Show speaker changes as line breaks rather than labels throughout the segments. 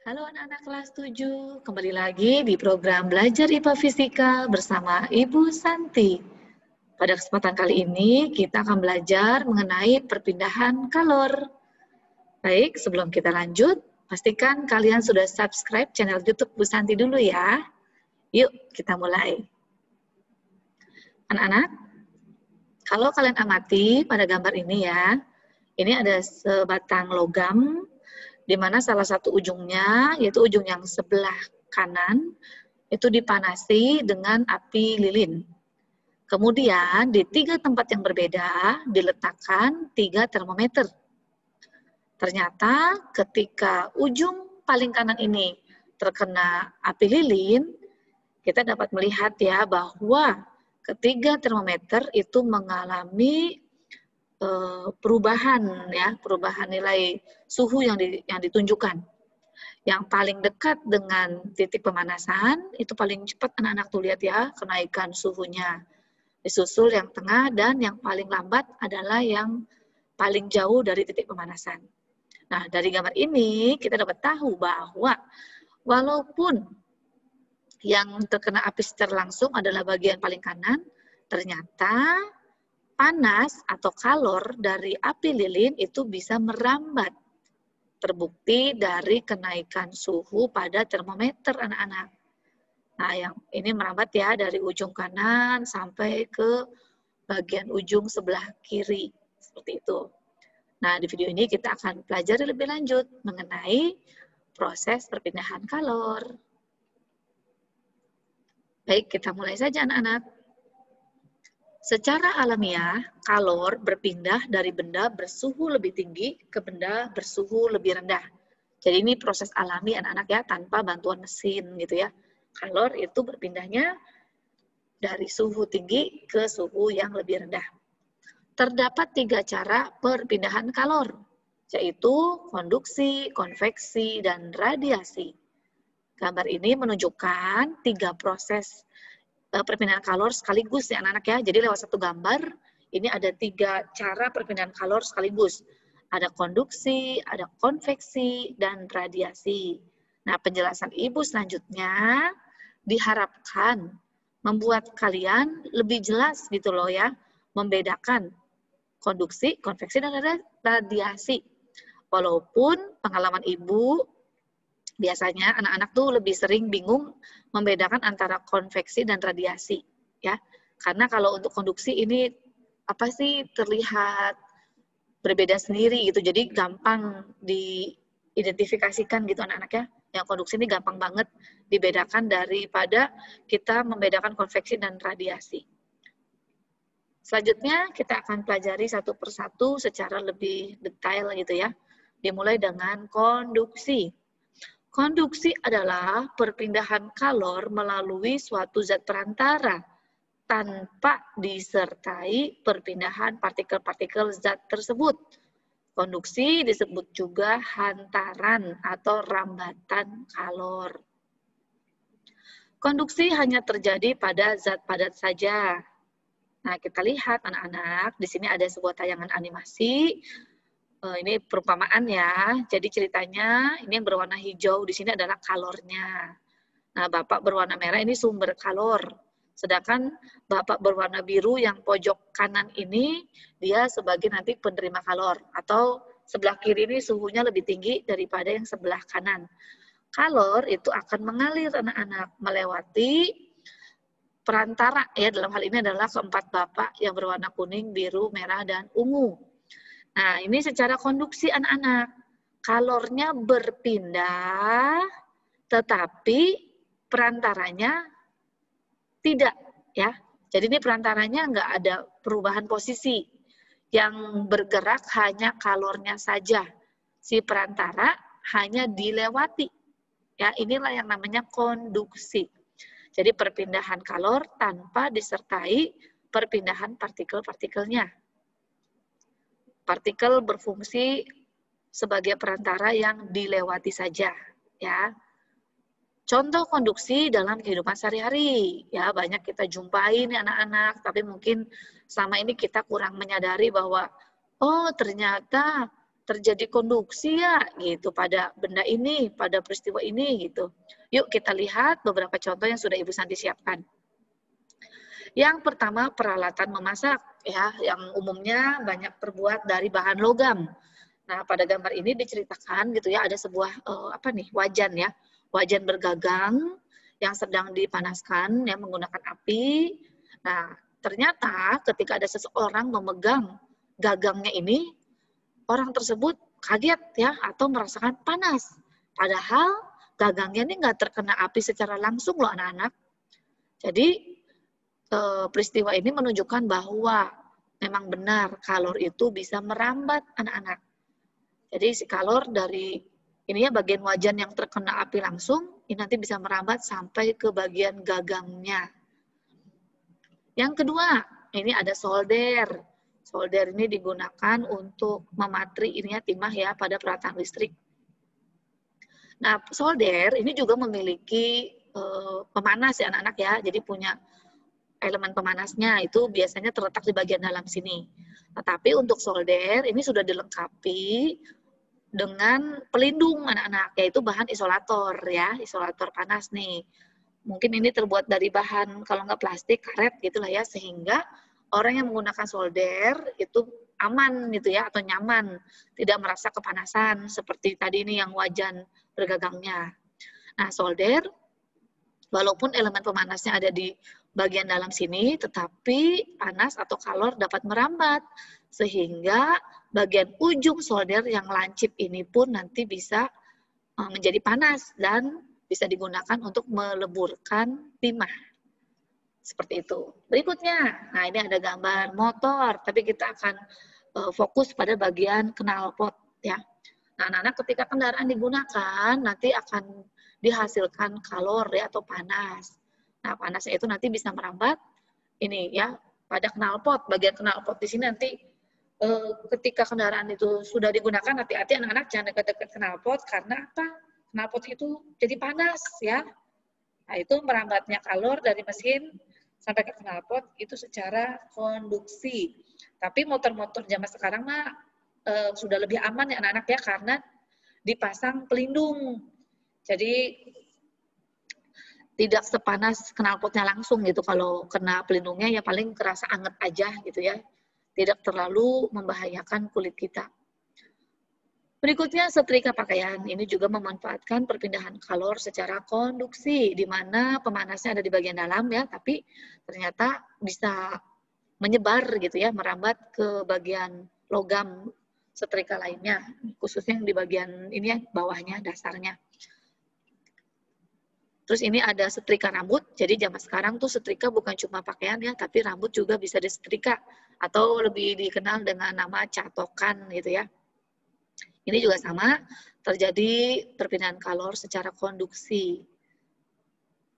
Halo anak-anak kelas 7, kembali lagi di program Belajar IPA Fisika bersama Ibu Santi. Pada kesempatan kali ini kita akan belajar mengenai perpindahan kalor. Baik, sebelum kita lanjut, pastikan kalian sudah subscribe channel YouTube Bu Santi dulu ya. Yuk, kita mulai. Anak-anak, kalau kalian amati pada gambar ini ya, ini ada sebatang logam di mana salah satu ujungnya, yaitu ujung yang sebelah kanan, itu dipanasi dengan api lilin. Kemudian di 3 tempat yang berbeda diletakkan 3 termometer. Ternyata ketika ujung paling kanan ini terkena api lilin, kita dapat melihat ya bahwa ketiga termometer itu mengalami perubahan nilai suhu yang ditunjukkan. Yang paling dekat dengan titik pemanasan itu paling cepat anak-anak tuh lihat ya kenaikan suhunya. Disusul yang tengah dan yang paling lambat adalah yang paling jauh dari titik pemanasan. Nah, dari gambar ini kita dapat tahu bahwa walaupun yang terkena api secara langsung adalah bagian paling kanan, ternyata panas atau kalor dari api lilin itu bisa merambat. Terbukti dari kenaikan suhu pada termometer anak-anak. Nah, yang ini merambat ya dari ujung kanan sampai ke bagian ujung sebelah kiri. Seperti itu. Nah, di video ini kita akan pelajari lebih lanjut mengenai proses perpindahan kalor. Baik, kita mulai saja anak-anak. Secara alamiah, kalor berpindah dari benda bersuhu lebih tinggi ke benda bersuhu lebih rendah. Jadi ini proses alami anak-anak ya, tanpa bantuan mesin gitu ya. Kalor itu berpindahnya dari suhu tinggi ke suhu yang lebih rendah. Terdapat 3 cara perpindahan kalor, yaitu konduksi, konveksi, dan radiasi. Gambar ini menunjukkan 3 proses perpindahan kalor sekaligus ya anak-anak ya. Jadi lewat satu gambar, ini ada 3 cara perpindahan kalor sekaligus. Ada konduksi, ada konveksi, dan radiasi. Nah, penjelasan Ibu selanjutnya diharapkan membuat kalian lebih jelas gitu loh ya, membedakan konduksi, konveksi, dan radiasi. Walaupun pengalaman Ibu biasanya anak-anak tuh lebih sering bingung membedakan antara konveksi dan radiasi, ya. Karena kalau untuk konduksi ini apa sih terlihat berbeda sendiri gitu, jadi gampang diidentifikasikan gitu anak-anak ya. Yang konduksi ini gampang banget dibedakan daripada kita membedakan konveksi dan radiasi. Selanjutnya kita akan pelajari satu persatu secara lebih detail gitu ya. Dimulai dengan konduksi. Konduksi adalah perpindahan kalor melalui suatu zat perantara tanpa disertai perpindahan partikel-partikel zat tersebut. Konduksi disebut juga hantaran atau rambatan kalor. Konduksi hanya terjadi pada zat padat saja. Nah, kita lihat anak-anak, di sini ada sebuah tayangan animasi. Ini perumpamaan ya. Jadi ceritanya ini yang berwarna hijau di sini adalah kalornya. Nah, bapak berwarna merah ini sumber kalor. Sedangkan bapak berwarna biru yang pojok kanan ini dia sebagai nanti penerima kalor. Atau sebelah kiri ini suhunya lebih tinggi daripada yang sebelah kanan. Kalor itu akan mengalir anak-anak melewati perantara ya, dalam hal ini adalah keempat bapak yang berwarna kuning, biru, merah, dan ungu. Nah, ini secara konduksi anak-anak. Kalornya berpindah, tetapi perantaranya tidak. Ya. Jadi ini perantaranya nggak ada perubahan posisi. Yang bergerak hanya kalornya saja. Si perantara hanya dilewati. Ya, inilah yang namanya konduksi. Jadi perpindahan kalor tanpa disertai perpindahan partikel-partikelnya. Partikel berfungsi sebagai perantara yang dilewati saja, ya. Contoh konduksi dalam kehidupan sehari-hari, ya banyak kita jumpai nih anak-anak, tapi mungkin selama ini kita kurang menyadari bahwa oh ternyata terjadi konduksi ya gitu pada benda ini, pada peristiwa ini gitu. Yuk kita lihat beberapa contoh yang sudah Ibu Santi siapkan. Yang pertama peralatan memasak ya, yang umumnya banyak terbuat dari bahan logam. Nah, pada gambar ini diceritakan gitu ya, ada sebuah wajan ya, wajan bergagang yang sedang dipanaskan ya menggunakan api. Nah, ternyata ketika ada seseorang memegang gagangnya ini, orang tersebut kaget ya atau merasakan panas. Padahal gagangnya ini nggak terkena api secara langsung loh anak-anak. Jadi peristiwa ini menunjukkan bahwa memang benar kalor itu bisa merambat anak-anak. Jadi si kalor dari ini ya bagian wajan yang terkena api langsung, ini nanti bisa merambat sampai ke bagian gagangnya. Yang kedua, ini ada solder. Solder ini digunakan untuk mematri ininya timah ya pada peralatan listrik. Nah, solder ini juga memiliki pemanas ya anak-anak ya, jadi punya elemen pemanasnya itu biasanya terletak di bagian dalam sini. Tetapi untuk solder ini sudah dilengkapi dengan pelindung anak-anak, yaitu bahan isolator ya, isolator panas nih. Mungkin ini terbuat dari bahan, kalau nggak plastik, karet gitulah ya, sehingga orang yang menggunakan solder itu aman gitu ya, atau nyaman, tidak merasa kepanasan, seperti tadi ini yang wajan bergagangnya. Nah, solder, walaupun elemen pemanasnya ada di bagian dalam sini, tetapi panas atau kalor dapat merambat, sehingga bagian ujung solder yang lancip ini pun nanti bisa menjadi panas dan bisa digunakan untuk meleburkan timah. Seperti itu. Berikutnya, nah ini ada gambar motor, tapi kita akan fokus pada bagian knalpot ya. Nah, anak-anak ketika kendaraan digunakan nanti akan dihasilkan kalor ya atau panas. Nah, panasnya itu nanti bisa merambat ini ya pada knalpot. Bagian knalpot di sini nanti ketika kendaraan itu sudah digunakan, hati-hati anak-anak jangan dekat-dekat knalpot karena apa? Knalpot itu jadi panas ya. Nah, itu merambatnya kalor dari mesin sampai ke knalpot itu secara konduksi. Tapi motor-motor zaman sekarang mah sudah lebih aman ya anak-anak ya karena dipasang pelindung. Jadi tidak sepanas knalpotnya langsung gitu. Kalau kena pelindungnya ya paling kerasa anget aja gitu ya. Tidak terlalu membahayakan kulit kita. Berikutnya setrika pakaian. Ini juga memanfaatkan perpindahan kalor secara konduksi, di mana pemanasnya ada di bagian dalam ya, tapi ternyata bisa menyebar gitu ya, merambat ke bagian logam setrika lainnya, khususnya yang di bagian ini ya, bawahnya, dasarnya. Terus ini ada setrika rambut, jadi zaman sekarang tuh setrika bukan cuma pakaian ya, tapi rambut juga bisa disetrika, atau lebih dikenal dengan nama catokan gitu ya. Ini juga sama, terjadi perpindahan kalor secara konduksi.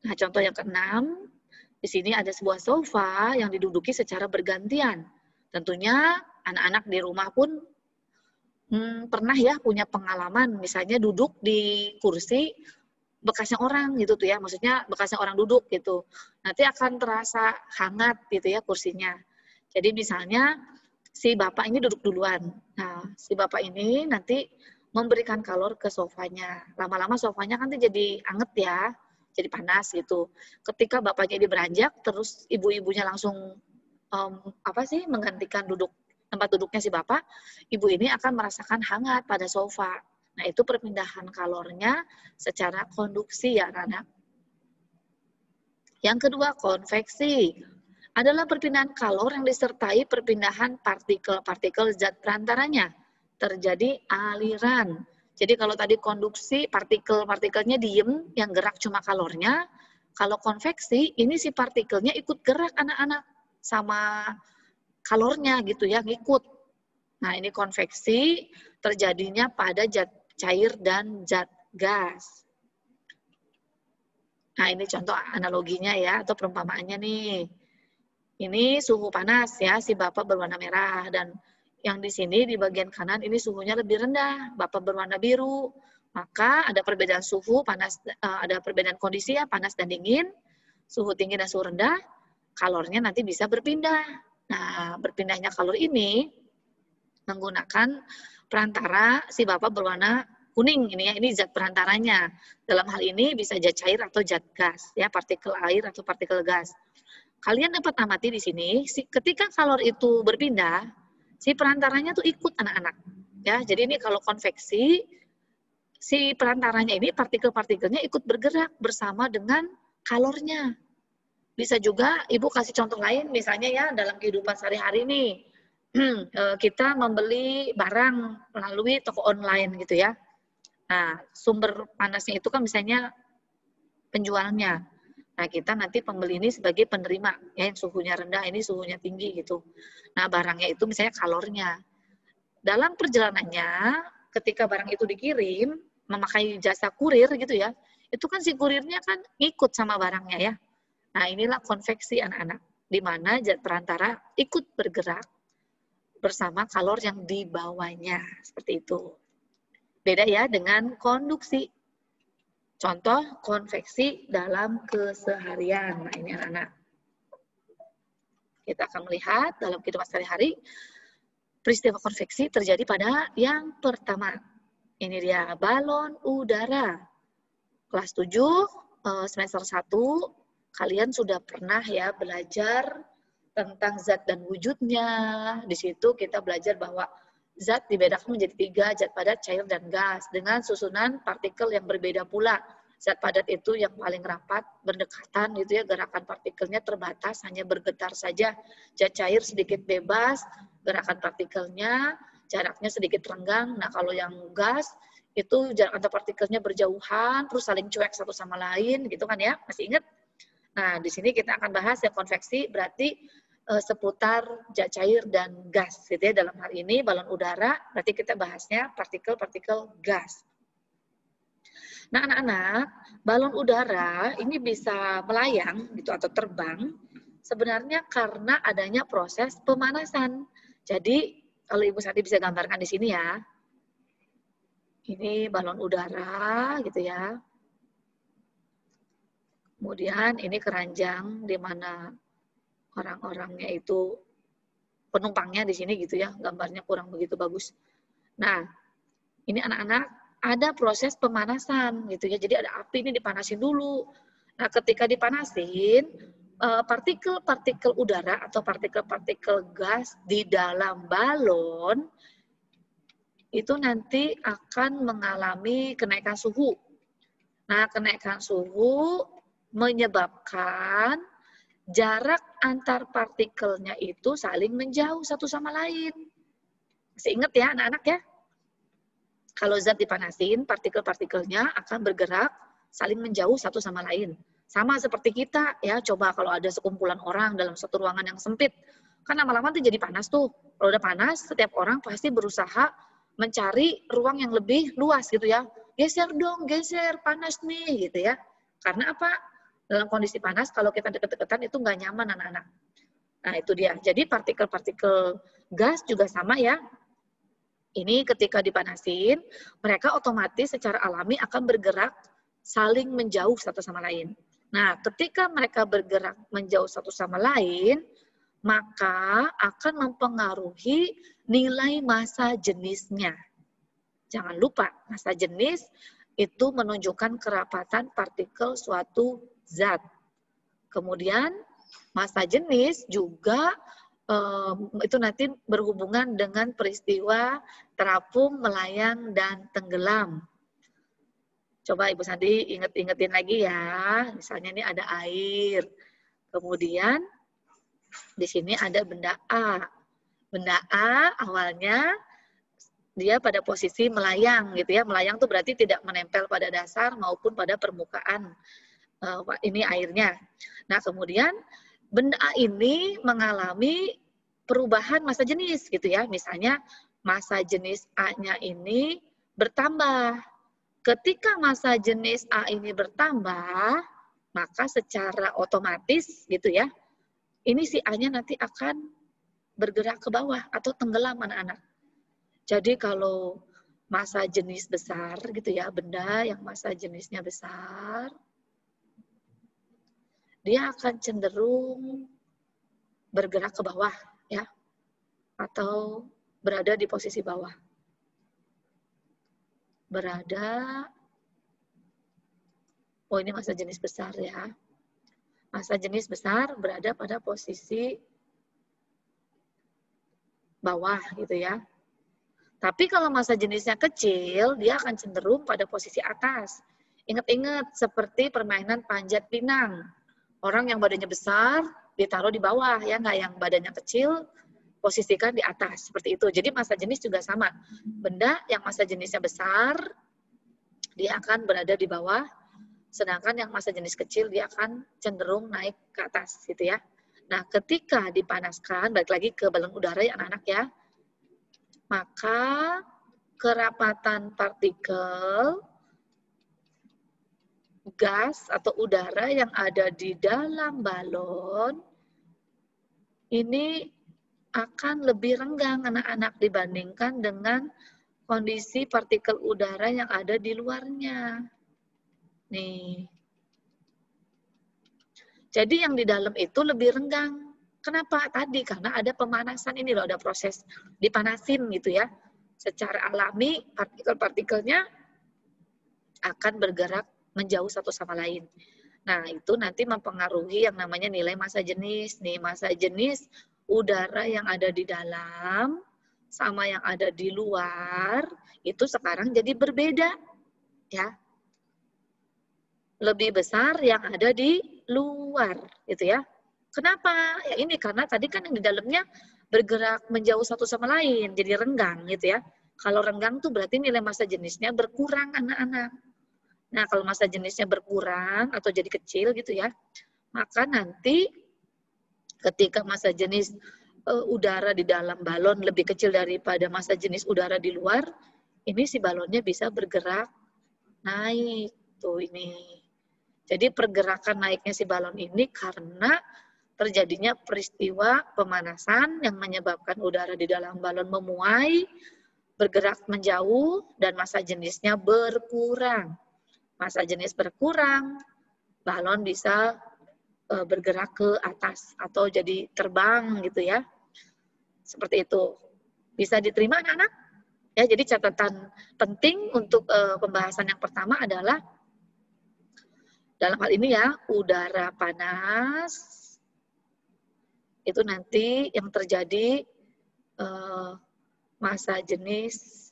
Nah, contoh yang keenam, di sini ada sebuah sofa yang diduduki secara bergantian. Tentunya anak-anak di rumah pun pernah ya punya pengalaman, misalnya duduk di kursi bekasnya orang gitu tuh ya, maksudnya bekasnya orang duduk gitu. Nanti akan terasa hangat gitu ya kursinya. Jadi misalnya si bapak ini duduk duluan. Nah, si bapak ini nanti memberikan kalor ke sofanya. Lama-lama sofanya kan jadi anget ya, jadi panas gitu. Ketika bapaknya ini beranjak, terus ibu-ibunya langsung menggantikan tempat duduknya si bapak, ibu ini akan merasakan hangat pada sofa. Nah, itu perpindahan kalornya secara konduksi ya, anak-anak. Yang kedua, konveksi. Adalah perpindahan kalor yang disertai perpindahan partikel-partikel zat perantaranya. Terjadi aliran. Jadi kalau tadi konduksi, partikel-partikelnya diem, yang gerak cuma kalornya. Kalau konveksi, ini si partikelnya ikut gerak anak-anak sama kalornya gitu ya, ngikut. Nah, ini konveksi terjadinya pada zat cair dan zat gas. Nah, ini contoh analoginya ya, atau perumpamaannya nih. Ini suhu panas ya, si bapak berwarna merah. Dan yang di sini di bagian kanan ini suhunya lebih rendah, bapak berwarna biru. Maka ada perbedaan suhu, panas, ada perbedaan kondisi ya, panas dan dingin. Suhu tinggi dan suhu rendah, kalornya nanti bisa berpindah. Nah, berpindahnya kalor ini menggunakan perantara si bapak berwarna kuning ini ya, ini zat perantaranya. Dalam hal ini bisa zat cair atau zat gas, ya, partikel air atau partikel gas. Kalian dapat amati di sini, ketika kalor itu berpindah, si perantaranya tuh ikut anak-anak. Ya, jadi ini kalau konveksi, si perantaranya ini partikel-partikelnya ikut bergerak bersama dengan kalornya. Bisa juga Ibu kasih contoh lain, misalnya ya dalam kehidupan sehari-hari nih, kita membeli barang melalui toko online gitu ya. Nah, sumber panasnya itu kan misalnya penjualnya. Nah, kita nanti pembeli ini sebagai penerima, ya, yang suhunya rendah, ini suhunya tinggi gitu. Nah, barangnya itu misalnya kalornya. Dalam perjalanannya, ketika barang itu dikirim, memakai jasa kurir gitu ya, itu kan si kurirnya kan ikut sama barangnya ya. Nah, inilah konveksi anak-anak, di mana zat perantara ikut bergerak bersama kalor yang dibawanya, seperti itu. Beda ya dengan konduksi. Contoh konveksi dalam keseharian. Nah, ini anak-anak. Kita akan melihat dalam kehidupan sehari-hari, peristiwa konveksi terjadi pada yang pertama. Ini dia balon udara. Kelas 7, semester 1, kalian sudah pernah ya belajar tentang zat dan wujudnya. Di situ kita belajar bahwa zat dibedakan menjadi 3, zat padat, cair, dan gas, dengan susunan partikel yang berbeda pula. Zat padat itu yang paling rapat, berdekatan gitu ya, gerakan partikelnya terbatas, hanya bergetar saja. Zat cair sedikit bebas, gerakan partikelnya, jaraknya sedikit renggang. Nah, kalau yang gas, itu jarak antar partikelnya berjauhan, terus saling cuek satu sama lain, gitu kan ya, masih ingat? Nah, di sini kita akan bahas yang konveksi, berarti seputar zat cair dan gas, gitu ya. Dalam hal ini balon udara, berarti kita bahasnya partikel-partikel gas. Nah, anak-anak, balon udara ini bisa melayang gitu atau terbang sebenarnya karena adanya proses pemanasan. Jadi, kalau Ibu Santi bisa gambarkan di sini ya. Ini balon udara gitu ya. Kemudian ini keranjang di mana orang-orangnya itu penumpangnya di sini gitu ya. Gambarnya kurang begitu bagus. Nah, ini anak-anak ada proses pemanasan gitu ya. Jadi ada api ini dipanasin dulu. Nah, ketika dipanasin, partikel-partikel udara atau partikel-partikel gas di dalam balon itu nanti akan mengalami kenaikan suhu. Nah, kenaikan suhu menyebabkan jarak antar partikelnya itu saling menjauh satu sama lain. Masih ingat ya anak-anak ya? Kalau zat dipanasin, partikel-partikelnya akan bergerak saling menjauh satu sama lain. Sama seperti kita ya, coba kalau ada sekumpulan orang dalam satu ruangan yang sempit, kan lama-lama tuh jadi panas tuh. Kalau udah panas, setiap orang pasti berusaha mencari ruang yang lebih luas gitu ya. Geser dong, geser, panas nih gitu ya. Karena apa? Dalam kondisi panas, kalau kita deket-deketan itu nggak nyaman anak-anak. Nah itu dia. Jadi partikel-partikel gas juga sama ya. Ini ketika dipanasin, mereka otomatis secara alami akan bergerak saling menjauh satu sama lain. Nah, ketika mereka bergerak menjauh satu sama lain, maka akan mempengaruhi nilai massa jenisnya. Jangan lupa, massa jenis itu menunjukkan kerapatan partikel suatu zat. Kemudian, massa jenis juga itu nanti berhubungan dengan peristiwa terapung, melayang, dan tenggelam. Coba Ibu Sandi ingetin lagi ya. Misalnya ini ada air. Kemudian di sini ada benda A. Benda A awalnya dia pada posisi melayang gitu ya. Melayang itu berarti tidak menempel pada dasar maupun pada permukaan ini airnya. Nah, kemudian benda A ini mengalami perubahan massa jenis gitu ya. Misalnya massa jenis A-nya ini bertambah. Ketika massa jenis A ini bertambah, maka secara otomatis gitu ya, ini si A-nya nanti akan bergerak ke bawah atau tenggelam anak-anak. Jadi kalau massa jenis besar gitu ya, benda yang massa jenisnya besar, dia akan cenderung bergerak ke bawah ya, atau berada di posisi bawah. Oh ini massa jenis besar ya. Massa jenis besar berada pada posisi bawah gitu ya. Tapi kalau massa jenisnya kecil, dia akan cenderung pada posisi atas. Ingat-ingat seperti permainan panjat pinang. Orang yang badannya besar ditaruh di bawah ya, nggak yang badannya kecil posisikan di atas seperti itu. Jadi massa jenis juga sama. Benda yang massa jenisnya besar dia akan berada di bawah, sedangkan yang massa jenis kecil dia akan cenderung naik ke atas gitu ya. Nah, ketika dipanaskan, balik lagi ke balon udara ya anak-anak ya, maka kerapatan partikel gas atau udara yang ada di dalam balon ini akan lebih renggang anak-anak dibandingkan dengan kondisi partikel udara yang ada di luarnya. Nih. Jadi yang di dalam itu lebih renggang. Kenapa? Tadi karena ada pemanasan ini loh, ada proses dipanasin gitu ya. Secara alami partikel-partikelnya akan bergerak menjauh satu sama lain. Nah, itu nanti mempengaruhi yang namanya nilai massa jenis. Nih, massa jenis udara yang ada di dalam sama yang ada di luar itu sekarang jadi berbeda. Ya. Lebih besar yang ada di luar, gitu ya. Kenapa? Ya ini karena tadi kan yang di dalamnya bergerak menjauh satu sama lain, jadi renggang gitu ya. Kalau renggang tuh berarti nilai massa jenisnya berkurang anak-anak. Nah, kalau massa jenisnya berkurang atau jadi kecil gitu ya, maka nanti ketika massa jenis udara di dalam balon lebih kecil daripada massa jenis udara di luar, ini si balonnya bisa bergerak naik. Tuh ini. Jadi pergerakan naiknya si balon ini karena terjadinya peristiwa pemanasan yang menyebabkan udara di dalam balon memuai, bergerak menjauh, dan massa jenisnya berkurang. Massa jenis berkurang, balon bisa bergerak ke atas atau jadi terbang gitu ya. Seperti itu. Bisa diterima anak-anak? Ya, jadi catatan penting untuk pembahasan yang pertama adalah dalam hal ini ya, udara panas itu nanti yang terjadi massa jenis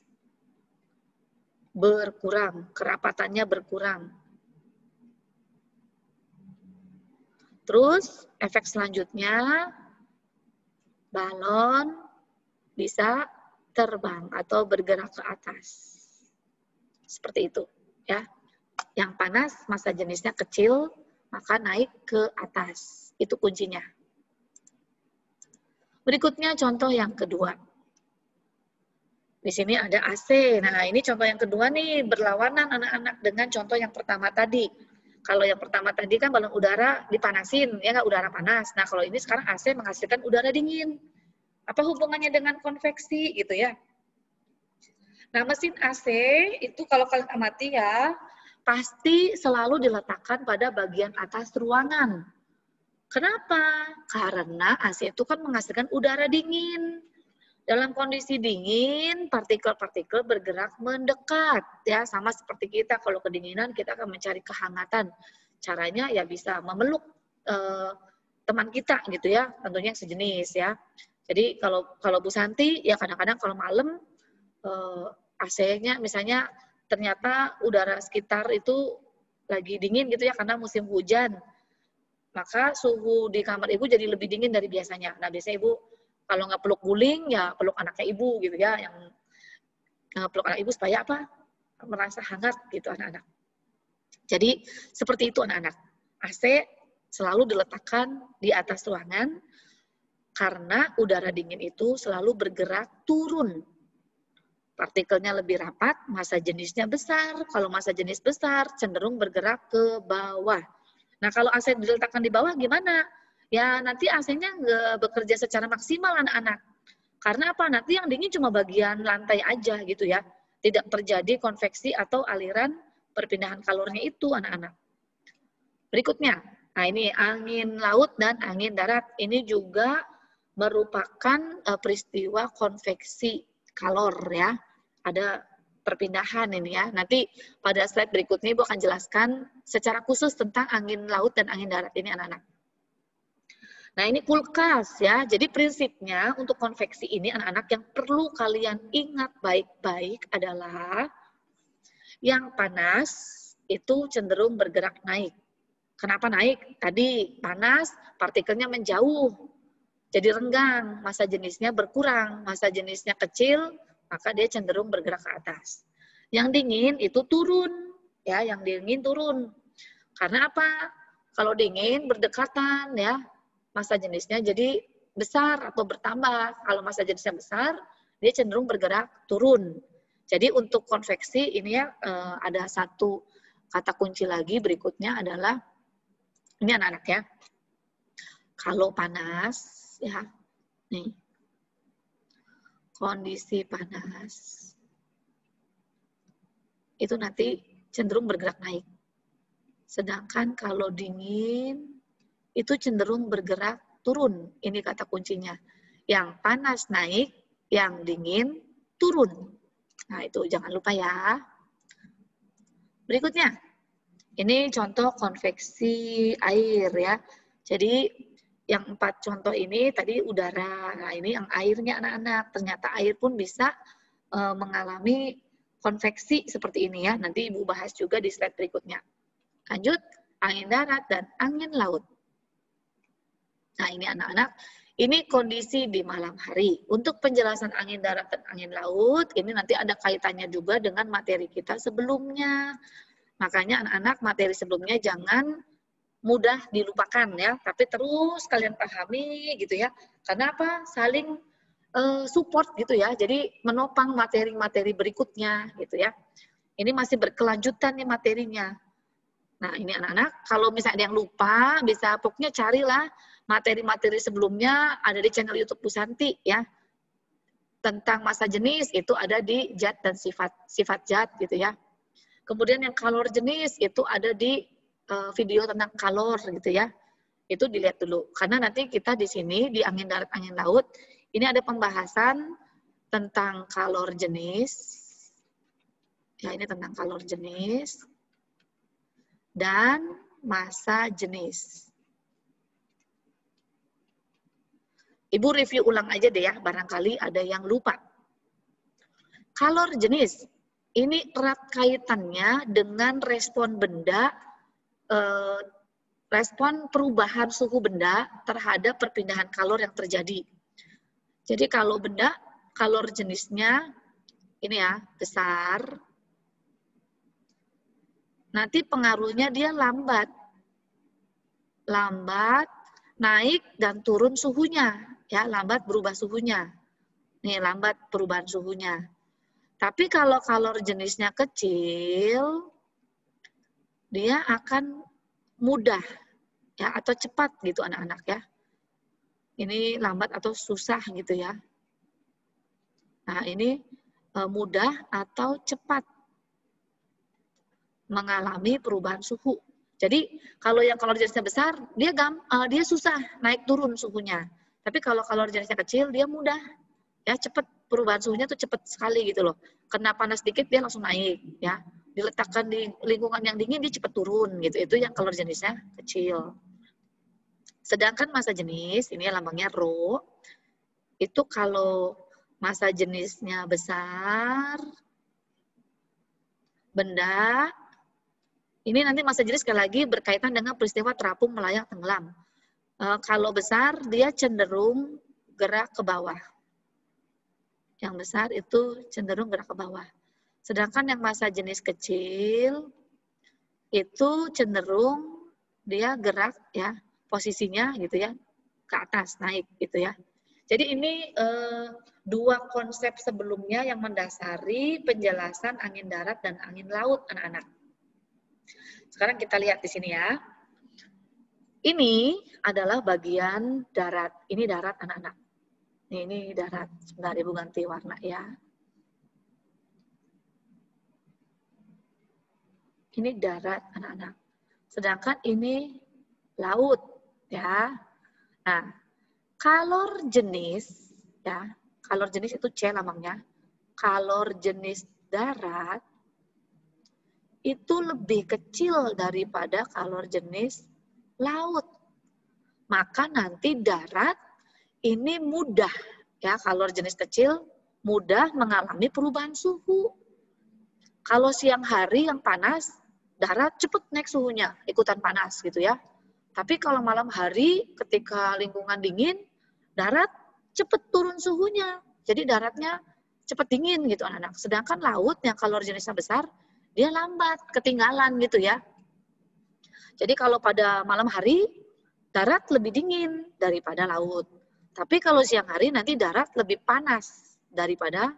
berkurang, kerapatannya berkurang. Terus efek selanjutnya balon bisa terbang atau bergerak ke atas. Seperti itu ya. Yang panas massa jenisnya kecil, maka naik ke atas. Itu kuncinya. Berikutnya contoh yang kedua. Di sini ada AC. Nah, ini contoh yang kedua nih, berlawanan anak-anak dengan contoh yang pertama tadi. Kalau yang pertama tadi kan balon udara dipanasin, ya nggak, udara panas. Nah, kalau ini sekarang AC menghasilkan udara dingin. Apa hubungannya dengan konveksi gitu ya? Nah, mesin AC itu kalau kalian amati ya, pasti selalu diletakkan pada bagian atas ruangan. Kenapa? Karena AC itu kan menghasilkan udara dingin. Dalam kondisi dingin, partikel-partikel bergerak mendekat. Ya, sama seperti kita, kalau kedinginan kita akan mencari kehangatan. Caranya ya bisa memeluk teman kita gitu ya, tentunya yang sejenis ya. Jadi kalau Bu Santi, ya kadang-kadang kalau malam AC-nya misalnya ternyata udara sekitar itu lagi dingin gitu ya karena musim hujan, maka suhu di kamar ibu jadi lebih dingin dari biasanya. Nah, biasanya ibu kalau nggak peluk guling ya peluk anaknya ibu gitu ya, yang peluk anak ibu supaya apa? Merasa hangat gitu anak-anak. Jadi seperti itu anak-anak. AC selalu diletakkan di atas ruangan karena udara dingin itu selalu bergerak turun. Partikelnya lebih rapat, massa jenisnya besar. Kalau massa jenis besar, cenderung bergerak ke bawah. Nah, kalau AC diletakkan di bawah gimana? Ya, nanti AC-nya nggak bekerja secara maksimal anak-anak. Karena apa? Nanti yang dingin cuma bagian lantai aja gitu ya. Tidak terjadi konveksi atau aliran perpindahan kalornya itu anak-anak. Berikutnya, nah ini angin laut dan angin darat. Ini juga merupakan peristiwa konveksi kalor ya. Ada perpindahan ini ya. Nanti pada slide berikutnya Ibu akan jelaskan secara khusus tentang angin laut dan angin darat ini anak-anak. Nah ini kulkas ya, jadi prinsipnya untuk konveksi ini anak-anak yang perlu kalian ingat baik-baik adalah yang panas itu cenderung bergerak naik. Kenapa naik? Tadi panas, partikelnya menjauh, jadi renggang, massa jenisnya berkurang, massa jenisnya kecil, maka dia cenderung bergerak ke atas. Yang dingin itu turun, ya, yang dingin turun. Karena apa? Kalau dingin berdekatan ya, massa jenisnya jadi besar atau bertambah. Kalau massa jenisnya besar, dia cenderung bergerak turun. Jadi untuk konveksi ini ya ada satu kata kunci lagi berikutnya adalah, ini anak-anak ya, kalau panas ya, nih, kondisi panas, itu nanti cenderung bergerak naik. Sedangkan kalau dingin, itu cenderung bergerak turun. Ini kata kuncinya. Yang panas naik, yang dingin turun. Nah itu jangan lupa ya. Berikutnya, ini contoh konveksi air ya. Jadi yang 4 contoh ini tadi udara. Nah ini yang airnya anak-anak. Ternyata air pun bisa mengalami konveksi seperti ini ya. Nanti Ibu bahas juga di slide berikutnya. Lanjut, angin darat dan angin laut. Nah ini anak-anak, ini kondisi di malam hari. Untuk penjelasan angin darat dan angin laut, ini nanti ada kaitannya juga dengan materi kita sebelumnya. Makanya anak-anak materi sebelumnya jangan mudah dilupakan ya, tapi terus kalian pahami gitu ya. Karena apa? Saling support gitu ya. Jadi menopang materi-materi berikutnya gitu ya. Ini masih berkelanjutan nih materinya. Nah ini anak-anak, kalau misalnya ada yang lupa, bisa pokoknya carilah materi-materi sebelumnya ada di channel YouTube Bu Santi ya. Tentang massa jenis itu ada di zat dan sifat zat gitu ya. Kemudian yang kalor jenis itu ada di video tentang kalor gitu ya. Itu dilihat dulu. Karena nanti kita di sini di angin darat angin laut ini ada pembahasan tentang kalor jenis. Ya ini tentang kalor jenis dan massa jenis. Ibu review ulang aja deh ya, barangkali ada yang lupa. Kalor jenis, ini erat kaitannya dengan respon benda, respon perubahan suhu benda terhadap perpindahan kalor yang terjadi. Jadi kalau benda, kalor jenisnya ini ya, besar, nanti pengaruhnya dia lambat. Lambat, naik dan turun suhunya. Ya, lambat berubah suhunya. Nih, lambat perubahan suhunya. Tapi kalau kalor jenisnya kecil, dia akan mudah ya atau cepat gitu anak-anak ya. Ini lambat atau susah gitu ya. Nah, ini mudah atau cepat mengalami perubahan suhu. Jadi kalau yang kalor jenisnya besar, dia susah naik turun suhunya. Tapi kalau kalor jenisnya kecil, dia mudah. Ya, cepat perubahan suhunya tuh cepat sekali gitu loh. Kena panas dikit dia langsung naik ya. Diletakkan di lingkungan yang dingin dia cepat turun gitu. Itu yang kalor jenisnya kecil. Sedangkan massa jenis, ini lambangnya Rho, itu kalau massa jenisnya besar, benda, ini nanti massa jenis sekali lagi berkaitan dengan peristiwa terapung, melayang, tenggelam. Kalau besar, dia cenderung gerak ke bawah. Yang besar itu cenderung gerak ke bawah. Sedangkan yang massa jenis kecil, itu cenderung dia gerak ya, posisinya gitu ya, ke atas, naik gitu ya. Jadi ini dua konsep sebelumnya yang mendasari penjelasan angin darat dan angin laut anak-anak. Sekarang kita lihat di sini ya. Ini adalah bagian darat. Ini darat anak-anak. Ini darat. Sebentar Ibu ganti warna ya. Ini darat anak-anak. Sedangkan ini laut ya. Nah, Kalor jenis, ya, kalor jenis itu C lambangnya. Kalor jenis darat itu lebih kecil daripada kalor jenis laut. Maka nanti darat ini mudah, ya, kalor jenis kecil mudah mengalami perubahan suhu. Kalau siang hari yang panas, darat cepat naik suhunya, ikutan panas gitu ya. Tapi kalau malam hari ketika lingkungan dingin, darat cepat turun suhunya. Jadi daratnya cepat dingin gitu anak-anak. Sedangkan laut yang kalor jenisnya besar, dia lambat, ketinggalan gitu ya. Jadi kalau pada malam hari, darat lebih dingin daripada laut. Tapi kalau siang hari nanti darat lebih panas daripada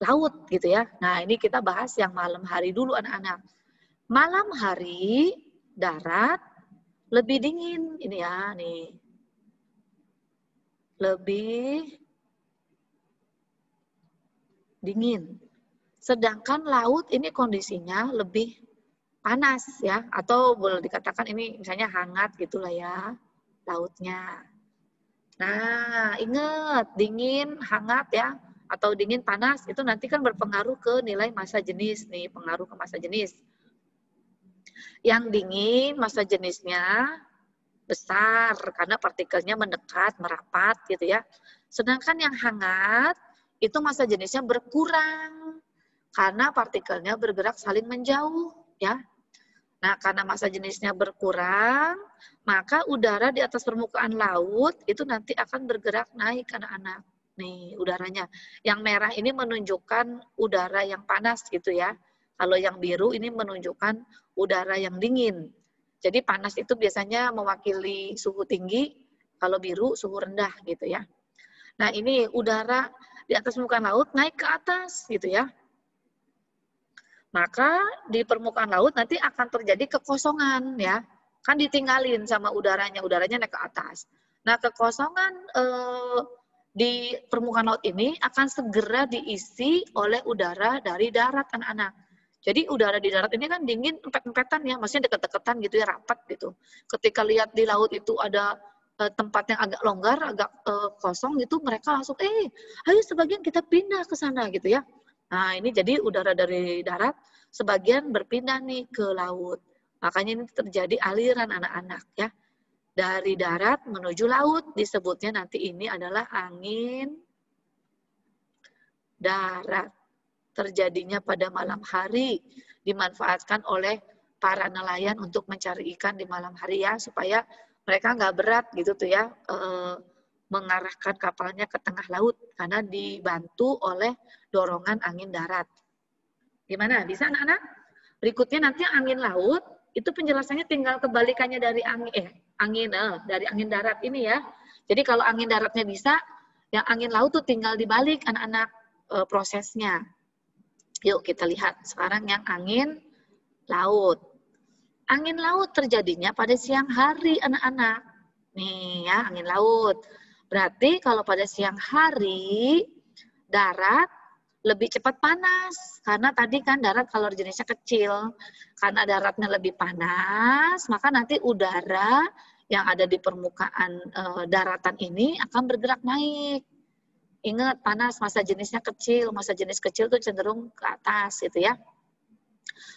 laut gitu ya. Nah ini kita bahas yang malam hari dulu anak-anak. Malam hari darat lebih dingin ini ya nih. Lebih dingin. Sedangkan laut ini kondisinya lebih panas ya, atau boleh dikatakan ini misalnya hangat gitulah ya lautnya. Nah, ingat dingin, hangat ya, atau dingin panas itu nanti kan berpengaruh ke nilai massa jenis nih, pengaruh ke massa jenis. Yang dingin massa jenisnya besar karena partikelnya mendekat, merapat gitu ya. Sedangkan yang hangat itu massa jenisnya berkurang karena partikelnya bergerak saling menjauh ya. Nah, karena massa jenisnya berkurang, maka udara di atas permukaan laut itu nanti akan bergerak naik anak-anak. Nih, udaranya. Yang merah ini menunjukkan udara yang panas gitu ya. Kalau yang biru ini menunjukkan udara yang dingin. Jadi panas itu biasanya mewakili suhu tinggi, kalau biru suhu rendah gitu ya. Nah, ini udara di atas permukaan laut naik ke atas gitu ya. Maka di permukaan laut nanti akan terjadi kekosongan ya. Kan ditinggalin sama udaranya naik ke atas. Nah, kekosongan di permukaan laut ini akan segera diisi oleh udara dari darat anak-anak. Jadi udara di darat ini kan dingin empet-empetan ya, maksudnya deket-deketan gitu ya, rapat gitu. Ketika lihat di laut itu ada tempat yang agak longgar, agak kosong gitu, mereka langsung, ayo sebagian kita pindah ke sana gitu ya. Nah, ini jadi udara dari darat sebagian berpindah nih ke laut. Makanya ini terjadi aliran anak-anak ya. Dari darat menuju laut disebutnya nanti ini adalah angin darat. Terjadinya pada malam hari, dimanfaatkan oleh para nelayan untuk mencari ikan di malam hari ya, supaya mereka nggak berat gitu tuh ya, mengarahkan kapalnya ke tengah laut karena dibantu oleh dorongan angin darat. Gimana? Bisa anak-anak? Berikutnya nanti angin laut itu penjelasannya tinggal kebalikannya dari dari angin darat ini ya. Jadi kalau angin daratnya bisa, yang angin laut tuh tinggal dibalik anak-anak prosesnya. Yuk kita lihat sekarang yang angin laut. Angin laut terjadinya pada siang hari anak-anak. Nih ya, angin laut. Berarti kalau pada siang hari, darat lebih cepat panas. Karena tadi kan darat kalor jenisnya kecil. Karena daratnya lebih panas, maka nanti udara yang ada di permukaan daratan ini akan bergerak naik. Ingat, panas massa jenisnya kecil. Massa jenis kecil itu cenderung ke atas gitu ya.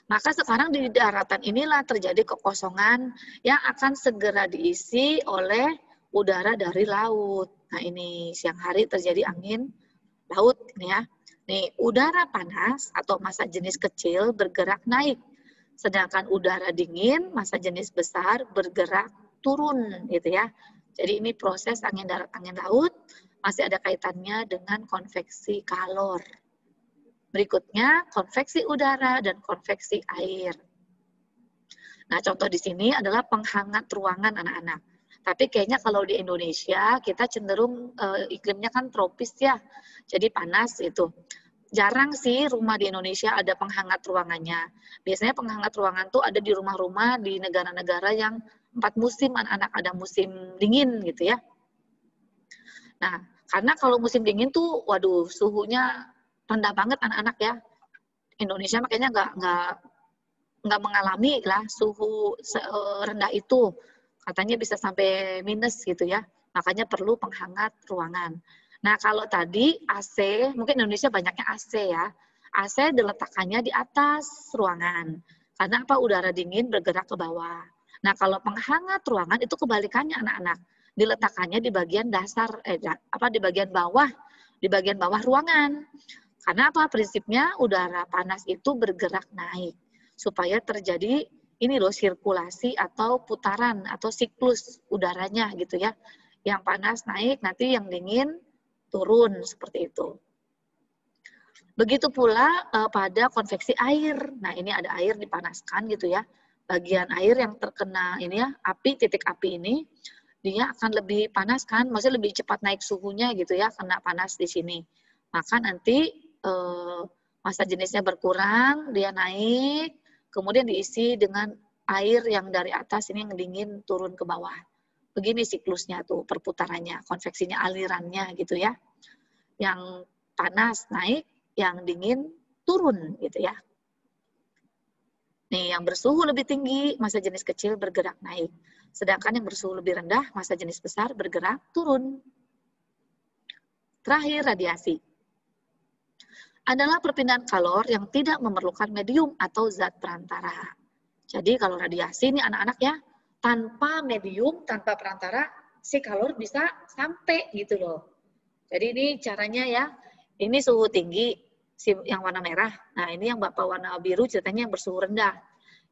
Maka sekarang di daratan inilah terjadi kekosongan yang akan segera diisi oleh udara dari laut. Nah ini siang hari terjadi angin laut ini ya. Nih udara panas atau massa jenis kecil bergerak naik. Sedangkan udara dingin massa jenis besar bergerak turun gitu ya. Jadi ini proses angin darat angin laut masih ada kaitannya dengan konveksi kalor. Berikutnya konveksi udara dan konveksi air. Nah, contoh di sini adalah penghangat ruangan anak-anak. Tapi kayaknya kalau di Indonesia kita cenderung iklimnya kan tropis ya. Jadi panas itu. Jarang sih rumah di Indonesia ada penghangat ruangannya. Biasanya penghangat ruangan tuh ada di rumah-rumah di negara-negara yang 4 musim anak-anak, ada musim dingin gitu ya. Nah, karena kalau musim dingin tuh, waduh, suhunya rendah banget anak-anak ya. Indonesia makanya nggak mengalami lah suhu rendah itu. Katanya bisa sampai minus gitu ya. Makanya perlu penghangat ruangan. Nah, kalau tadi AC, mungkin Indonesia banyaknya AC ya. AC diletakkannya di atas ruangan. Karena apa? Udara dingin bergerak ke bawah. Nah, kalau penghangat ruangan itu kebalikannya anak-anak. Diletakkannya di bagian dasar, di bagian bawah ruangan. Karena apa? Prinsipnya udara panas itu bergerak naik. Supaya terjadi ini loh sirkulasi atau putaran atau siklus udaranya gitu ya. Yang panas naik, nanti yang dingin turun seperti itu. Begitu pula pada konveksi air. Nah, ini ada air dipanaskan gitu ya. Bagian air yang terkena ini ya, titik api ini, dia akan lebih panas kan, maksudnya lebih cepat naik suhunya gitu ya, kena panas di sini. Maka nanti massa jenisnya berkurang, dia naik, kemudian diisi dengan air yang dari atas ini yang dingin turun ke bawah. Begini siklusnya tuh, perputarannya, konveksinya, alirannya gitu ya. Yang panas naik, yang dingin turun gitu ya. Nih, yang bersuhu lebih tinggi, massa jenis kecil bergerak naik. Sedangkan yang bersuhu lebih rendah, massa jenis besar bergerak turun. Terakhir, radiasi. Adalah perpindahan kalor yang tidak memerlukan medium atau zat perantara. Jadi kalau radiasi ini anak-anak ya, tanpa medium, tanpa perantara, si kalor bisa sampai gitu loh. Jadi ini caranya ya, ini suhu tinggi, yang warna merah. Nah ini yang Bapak warna biru ceritanya yang bersuhu rendah.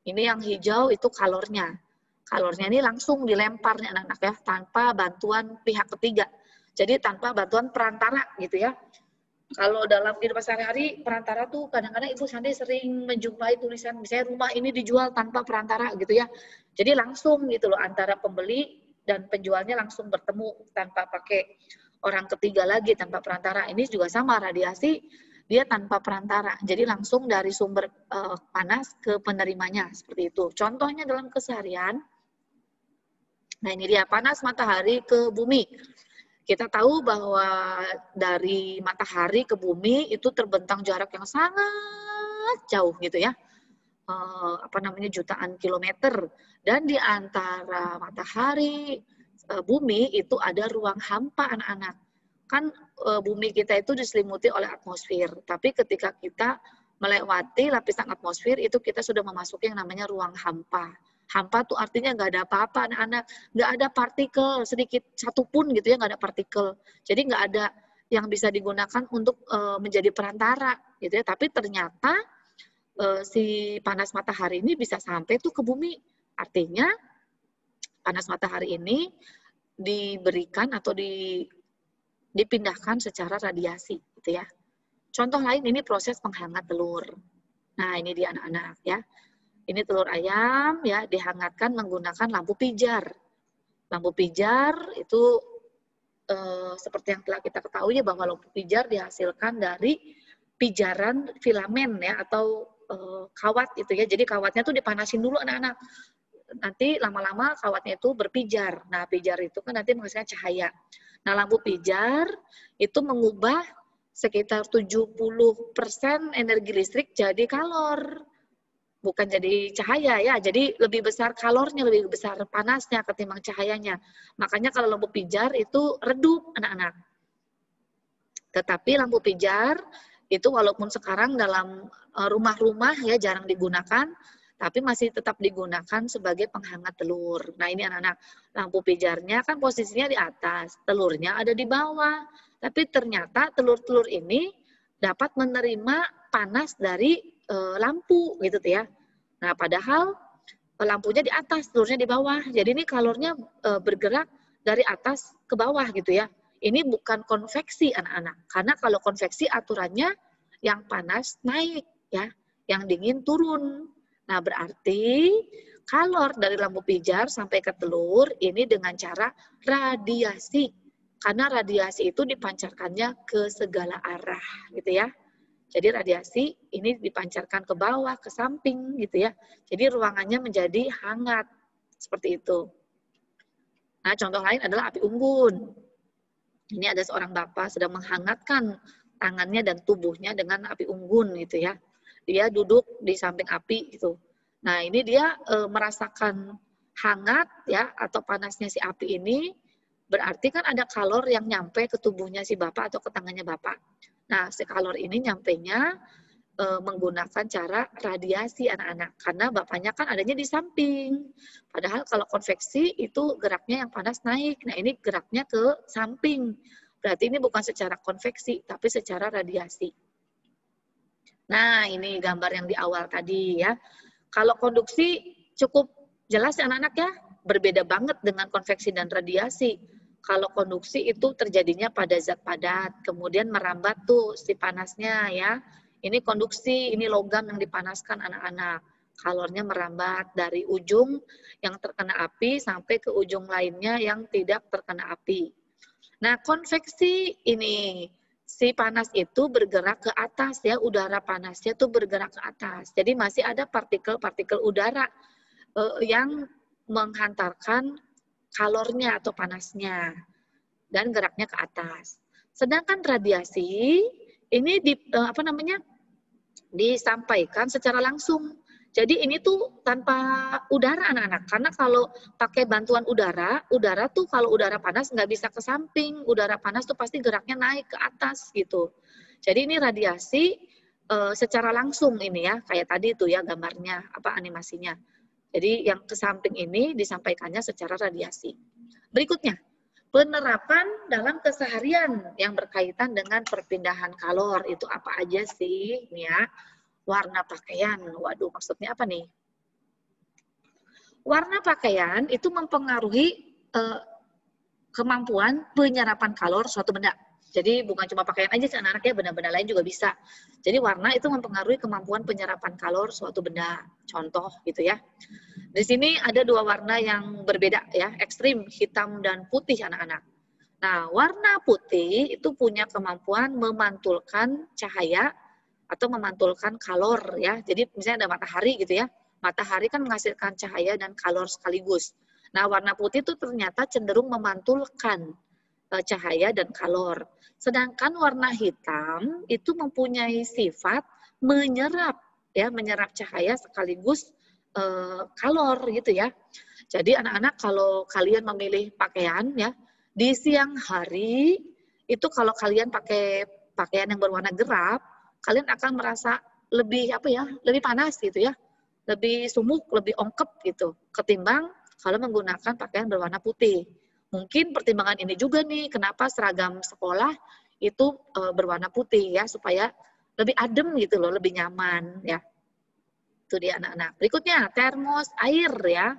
Ini yang hijau itu kalornya. Kalornya ini langsung dilempar nih anak-anak ya, tanpa bantuan pihak ketiga. Jadi tanpa bantuan perantara gitu ya. Kalau dalam kehidupan sehari-hari, perantara tuh kadang-kadang Ibu Sandi sering menjumpai tulisan, misalnya rumah ini dijual tanpa perantara gitu ya. Jadi langsung gitu loh, antara pembeli dan penjualnya langsung bertemu tanpa pakai orang ketiga lagi, tanpa perantara. Ini juga sama, radiasi dia tanpa perantara. Jadi langsung dari sumber panas ke penerimanya, seperti itu. Contohnya dalam keseharian, nah ini dia, panas matahari ke bumi. Kita tahu bahwa dari matahari ke bumi itu terbentang jarak yang sangat jauh gitu ya. Jutaan kilometer. Dan di antara matahari, bumi itu ada ruang hampa anak-anak. Kan bumi kita itu diselimuti oleh atmosfer. Tapi ketika kita melewati lapisan atmosfer itu kita sudah memasuki yang namanya ruang hampa. Hampa tuh artinya nggak ada apa-apa anak-anak, nggak ada partikel sedikit satupun gitu ya, nggak ada partikel. Jadi nggak ada yang bisa digunakan untuk menjadi perantara gitu ya. Tapi ternyata si panas matahari ini bisa sampai tuh ke bumi. Artinya panas matahari ini diberikan atau dipindahkan secara radiasi gitu ya. Contoh lain ini proses penghangat telur. Nah ini dia anak-anak ya. Ini telur ayam ya dihangatkan menggunakan lampu pijar. Lampu pijar itu seperti yang telah kita ketahui ya bahwa lampu pijar dihasilkan dari pijaran filamen ya atau kawat itu ya. Jadi kawatnya tuh dipanasin dulu anak-anak. Nanti lama-lama kawatnya itu berpijar. Nah pijar itu kan nanti menghasilkan cahaya. Nah lampu pijar itu mengubah sekitar 70% energi listrik jadi kalor. Bukan jadi cahaya ya, jadi lebih besar kalornya, lebih besar panasnya ketimbang cahayanya. Makanya kalau lampu pijar itu redup anak-anak. Tetapi lampu pijar itu walaupun sekarang dalam rumah-rumah ya jarang digunakan, tapi masih tetap digunakan sebagai penghangat telur. Nah ini anak-anak, lampu pijarnya kan posisinya di atas, telurnya ada di bawah. Tapi ternyata telur-telur ini dapat menerima panas dari lampu gitu ya. Nah, padahal lampunya di atas, telurnya di bawah. Jadi ini kalornya bergerak dari atas ke bawah gitu ya. Ini bukan konveksi anak-anak. Karena kalau konveksi aturannya yang panas naik ya, yang dingin turun. Nah, berarti kalor dari lampu pijar sampai ke telur ini dengan cara radiasi. Karena radiasi itu dipancarkannya ke segala arah gitu ya. Jadi radiasi ini dipancarkan ke bawah, ke samping gitu ya. Jadi ruangannya menjadi hangat. Seperti itu. Nah, contoh lain adalah api unggun. Ini ada seorang bapak sedang menghangatkan tangannya dan tubuhnya dengan api unggun gitu ya. Dia duduk di samping api gitu. Nah, ini dia merasakan hangat ya atau panasnya si api ini Berarti kan ada kalor yang nyampe ke tubuhnya si Bapak atau ke tangannya Bapak. Nah, si kalor ini nyampenya menggunakan cara radiasi anak-anak. Karena Bapaknya kan adanya di samping. Padahal kalau konveksi itu geraknya yang panas naik. Nah, ini geraknya ke samping. Berarti ini bukan secara konveksi, tapi secara radiasi. Nah, ini gambar yang di awal tadi ya. Kalau konduksi cukup jelas ya anak-anak ya, berbeda banget dengan konveksi dan radiasi. Kalau konduksi itu terjadinya pada zat padat, kemudian merambat tuh si panasnya ya. Ini konduksi, ini logam yang dipanaskan anak-anak. Kalornya merambat dari ujung yang terkena api sampai ke ujung lainnya yang tidak terkena api. Nah, konveksi ini si panas itu bergerak ke atas ya, udara panasnya tuh bergerak ke atas. Jadi masih ada partikel-partikel udara yang menghantarkan kalornya atau panasnya dan geraknya ke atas. Sedangkan radiasi ini disampaikan secara langsung. Jadi ini tuh tanpa udara anak-anak. Karena kalau pakai bantuan udara tuh kalau udara panas nggak bisa ke samping. Udara panas tuh pasti geraknya naik ke atas gitu. Jadi ini radiasi secara langsung ini ya. Kayak tadi tuh ya gambarnya, animasinya. Jadi yang ke samping ini disampaikannya secara radiasi. Berikutnya, penerapan dalam keseharian yang berkaitan dengan perpindahan kalor. Itu apa aja sih? Ini ya. Warna pakaian, waduh maksudnya apa nih? Warna pakaian itu mempengaruhi kemampuan penyerapan kalor suatu benda. Jadi bukan cuma pakaian aja sih anak-anak ya, benda-benda lain juga bisa. Jadi warna itu mempengaruhi kemampuan penyerapan kalor suatu benda. Contoh gitu ya. Di sini ada dua warna yang berbeda ya, ekstrim, hitam dan putih anak-anak. Nah, warna putih itu punya kemampuan memantulkan cahaya atau memantulkan kalor ya. Jadi misalnya ada matahari gitu ya. Matahari kan menghasilkan cahaya dan kalor sekaligus. Nah, warna putih itu ternyata cenderung memantulkan cahaya dan kalor. Sedangkan warna hitam itu mempunyai sifat menyerap ya, menyerap cahaya sekaligus kalor gitu ya. Jadi anak-anak kalau kalian memilih pakaian ya, di siang hari itu kalau kalian pakai pakaian yang berwarna gelap, kalian akan merasa lebih lebih panas gitu ya, lebih sumuk, lebih ongkep gitu, ketimbang kalau menggunakan pakaian berwarna putih. Mungkin pertimbangan ini juga nih, kenapa seragam sekolah itu berwarna putih ya, supaya lebih adem gitu loh, lebih nyaman ya. Itu dia anak-anak. Berikutnya termos air ya.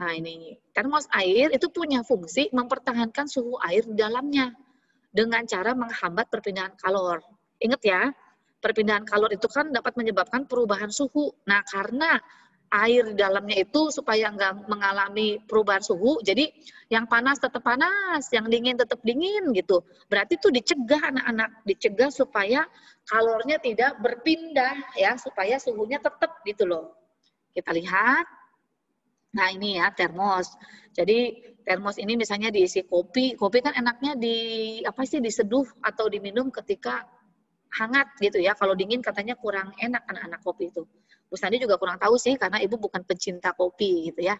Nah ini termos air itu punya fungsi mempertahankan suhu air di dalamnya dengan cara menghambat perpindahan kalor. Ingat ya, perpindahan kalor itu kan dapat menyebabkan perubahan suhu. Nah, karena air di dalamnya itu supaya nggak mengalami perubahan suhu, jadi yang panas tetap panas, yang dingin tetap dingin gitu. Berarti itu dicegah anak-anak, dicegah supaya kalornya tidak berpindah ya, supaya suhunya tetap gitu loh. Kita lihat. Nah, ini ya termos. Jadi termos ini misalnya diisi kopi. Kopi kan enaknya diseduh atau diminum ketika hangat gitu ya. Kalau dingin katanya kurang enak anak-anak kopi itu. Bu Sandi juga kurang tahu sih karena ibu bukan pecinta kopi gitu ya.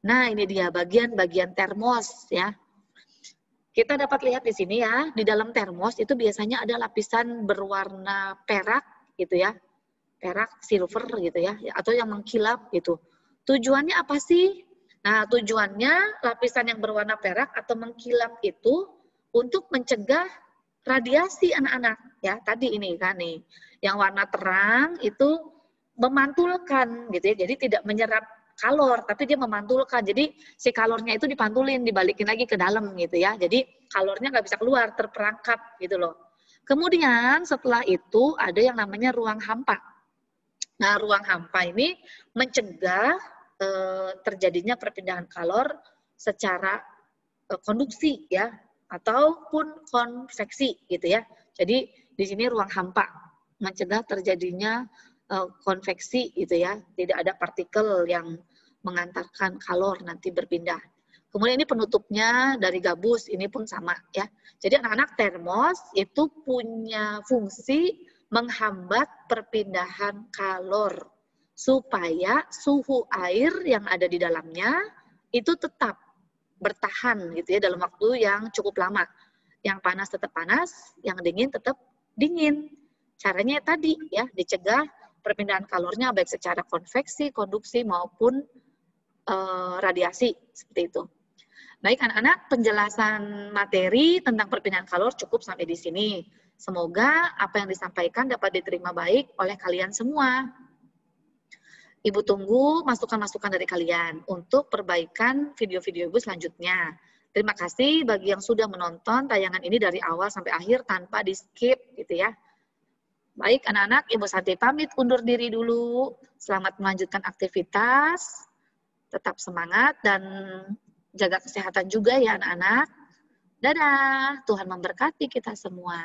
Nah, ini dia bagian-bagian termos ya. Kita dapat lihat di sini ya, di dalam termos itu biasanya ada lapisan berwarna perak gitu ya. Perak, silver gitu ya, atau yang mengkilap gitu. Tujuannya apa sih? Nah, tujuannya lapisan yang berwarna perak atau mengkilap itu untuk mencegah radiasi anak-anak. Ya, tadi ini kan nih. Yang warna terang itu memantulkan gitu ya. Jadi tidak menyerap kalor, tapi dia memantulkan. Jadi si kalornya itu dipantulin, dibalikin lagi ke dalam gitu ya. Jadi kalornya nggak bisa keluar, terperangkap gitu loh. Kemudian setelah itu ada yang namanya ruang hampa. Nah, ruang hampa ini mencegah terjadinya perpindahan kalor secara konduksi ya ataupun konveksi gitu ya. Jadi di sini ruang hampa mencegah terjadinya konveksi gitu ya. Tidak ada partikel yang mengantarkan kalor nanti berpindah. Kemudian ini penutupnya dari gabus, ini pun sama ya. Jadi anak-anak termos itu punya fungsi menghambat perpindahan kalor supaya suhu air yang ada di dalamnya itu tetap bertahan gitu ya dalam waktu yang cukup lama. Yang panas tetap panas, yang dingin tetap dingin. Caranya tadi ya, dicegah perpindahan kalornya baik secara konveksi, konduksi maupun radiasi seperti itu. Baik anak-anak, penjelasan materi tentang perpindahan kalor cukup sampai di sini. Semoga apa yang disampaikan dapat diterima baik oleh kalian semua. Ibu tunggu masukan-masukan dari kalian untuk perbaikan video-video Ibu selanjutnya. Terima kasih bagi yang sudah menonton tayangan ini dari awal sampai akhir tanpa di-skip gitu ya. Baik anak-anak, Ibu Santi pamit undur diri dulu. Selamat melanjutkan aktivitas. Tetap semangat dan jaga kesehatan juga ya anak-anak. Dadah, Tuhan memberkati kita semua.